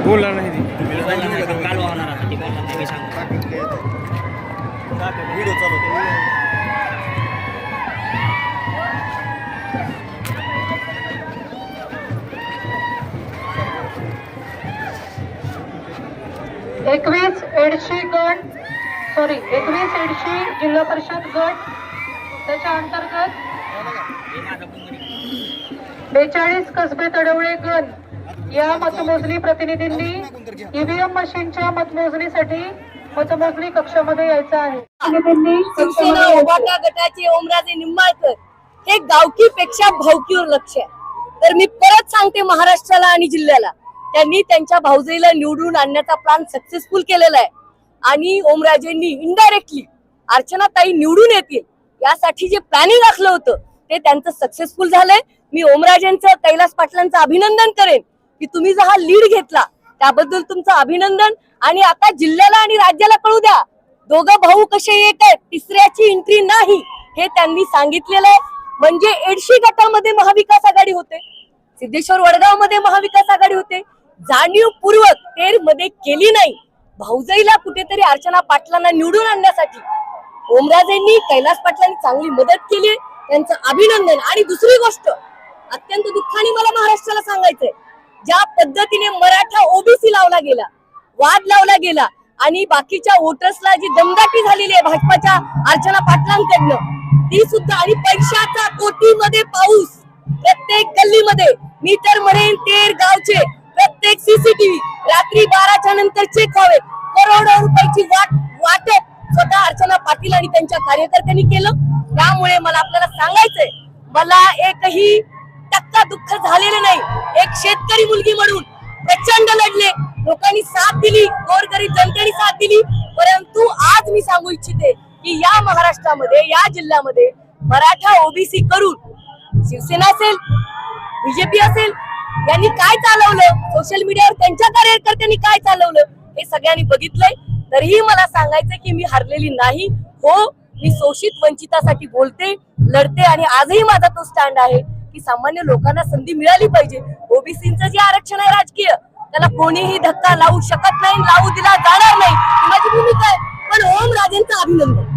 बोलणार नाही ती. काल होणार आता ती बोलणार नाही मी सांगतो. व्हिडिओ चालू. 21 एडशी गट सॉरी 21 एडशी जिल्हा परिषद गट त्याच्या अंतर्गत 42 कसबे तडवळे गण या मतमोजणी प्रतिनिधींनी ईव्हीएम मशीनच्या मतमोजणीसाठी मतमोजणी कक्षामध्ये यायचं आहे. शिवसेना ओबाटा गटाचे ओमराजे निंबाळकर हे गावकीपेक्षा भावकीवर लक्ष आहे. तर मी परत सांगते महाराष्ट्राला आणि जिल्ह्याला, त्यांनी त्यांच्या भाऊजाईला निवडून आणण्याचा प्लॅन सक्सेसफुल केलेला आहे आणि ओमराजेंनी इनडायरेक्टली अर्चनाताई निवडून येतील यासाठी जे प्लॅनिंग आखलं होतं ते त्यांचं सक्सेसफुल झालंय. मी ओमराजेंचं, कैलास पाटलांचं अभिनंदन करेन की तुम्ही जो हा लीड घेतला त्याबद्दल तुमचं अभिनंदन. आणि आता जिल्ह्याला आणि राज्याला कळू द्या दोघं भाऊ कसे एक आहेत, तिसऱ्याची एंट्री नाही हे त्यांनी सांगितलेलं आहे. म्हणजे एडशी गटामध्ये महाविकास आघाडी होते, सिद्धेश्वर वडगाव मध्ये महाविकास आघाडी होते, जाणीवपूर्वक तेर मध्ये केली नाही. भाऊजाईला कुठेतरी अर्चना पाटलांना निवडून आणण्यासाठी ओमराजेंनी, कैलास पाटलांनी चांगली मदत केली, त्यांचं अभिनंदन. आणि दुसरी गोष्ट अत्यंत दुःखाने मला महाराष्ट्राला सांगायचंय, ज्या पद्धतीने मराठा ओबीसी लावला गेला, वाद लावला गेला आणि बाकीच्या वोटर्सला जी दमदाटी झालेली आहे भाजपाच्या अर्चना पाटलांकडनं ती सुद्धा, आणि पैशाचा कोटीमध्ये पाऊस प्रत्येक गल्लीमध्ये, मी तर म्हणेन तेर गावचे प्रत्येक सीसीटीव्ही रात्री 12च्या नंतर चेक व्हावे. करोडो रुपयाची वाटप स्वतः अर्चना पाटील आणि त्यांच्या कार्यकर्त्यांनी केलं. त्यामुळे मला आपल्याला सांगायचंय, मला एकही टक्का दुःख झालेलं नाही. एक शेतकरी मुलगी म्हणून प्रचंड लढले, लोकांनी साथ दिली, गोरगरीब जनतेने साथ दिली. परंतु आज मी सांगू इच्छिते की या महाराष्ट्रामध्ये, या जिल्ह्यामध्ये मराठा ओबीसी करून शिवसेना असेल, बीजेपी असेल, यांनी काय चालवलं, सोशल मीडियावर त्यांच्या कार्यकर्त्यांनी काय चालवलं हे सगळ्यांनी बघितलंय. तरीही मला सांगायचं की मी हरलेली नाही. हो, मी शोषित वंचितासाठी बोलते, लढते आणि आजही माझा तो स्टँड आहे की सामान्य लोकांना संधी मिळाली पाहिजे. ओबीसीचं जे आरक्षण आहे राजकीय, त्याला कोणीही धक्का लावू शकत नाही, लावू दिला जाणार नाही, ही माझी भूमिका आहे. पण ओमराजेंचं अभिनंदन.